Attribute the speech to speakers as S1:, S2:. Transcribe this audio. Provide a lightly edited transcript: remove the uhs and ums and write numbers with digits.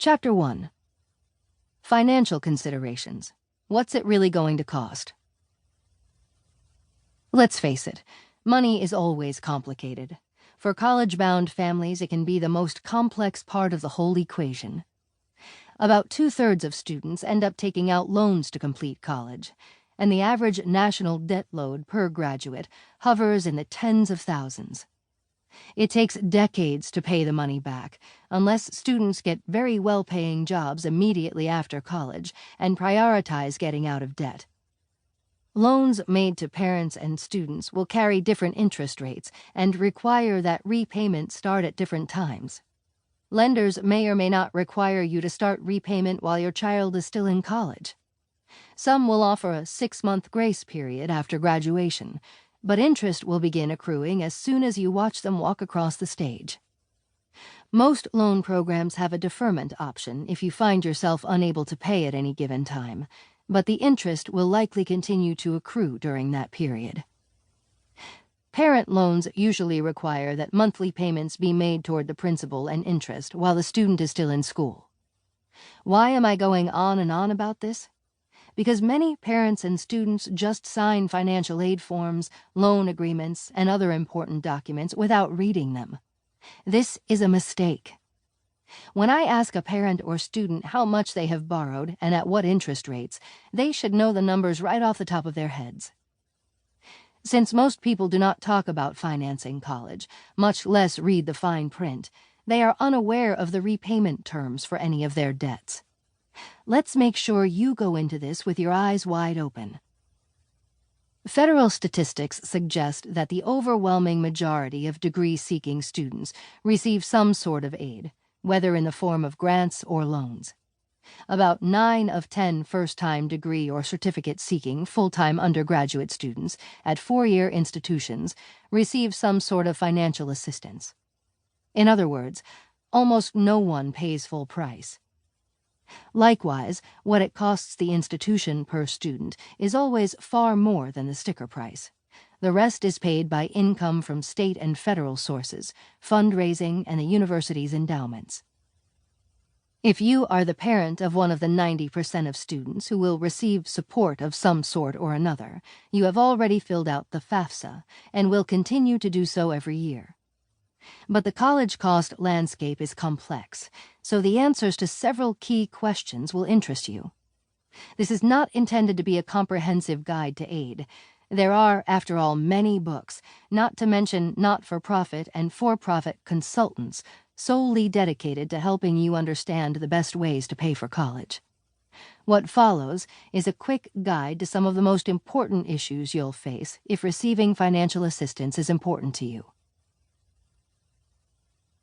S1: Chapter 1. Financial Considerations. What's it really going to cost? Let's face it, money is always complicated. For college-bound families, it can be the most complex part of the whole equation. About 2/3 of students end up taking out loans to complete college, and the average national debt load per graduate hovers in the tens of thousands. It takes decades to pay the money back, unless students get very well-paying jobs immediately after college and prioritize getting out of debt. Loans made to parents and students will carry different interest rates and require that repayment start at different times. Lenders may or may not require you to start repayment while your child is still in college. Some will offer a 6-month grace period after graduation, but interest will begin accruing as soon as you watch them walk across the stage. Most loan programs have a deferment option if you find yourself unable to pay at any given time, but the interest will likely continue to accrue during that period. Parent loans usually require that monthly payments be made toward the principal and interest while the student is still in school. Why am I going on and on about this? Because many parents and students just sign financial aid forms, loan agreements, and other important documents without reading them. This is a mistake. When I ask a parent or student how much they have borrowed and at what interest rates, they should know the numbers right off the top of their heads. Since most people do not talk about financing college, much less read the fine print, they are unaware of the repayment terms for any of their debts. Let's make sure you go into this with your eyes wide open. Federal statistics suggest that the overwhelming majority of degree-seeking students receive some sort of aid, whether in the form of grants or loans. About 9 of 10 first-time degree or certificate-seeking full-time undergraduate students at four-year institutions receive some sort of financial assistance. In other words, almost no one pays full price. Likewise, what it costs the institution per student is always far more than the sticker price. The rest is paid by income from state and federal sources, fundraising, and the university's endowments. If you are the parent of one of the 90% of students who will receive support of some sort or another, you have already filled out the FAFSA and will continue to do so every year. But the college cost landscape is complex, so the answers to several key questions will interest you. This is not intended to be a comprehensive guide to aid. There are, after all, many books, not to mention not-for-profit and for-profit consultants, solely dedicated to helping you understand the best ways to pay for college. What follows is a quick guide to some of the most important issues you'll face if receiving financial assistance is important to you.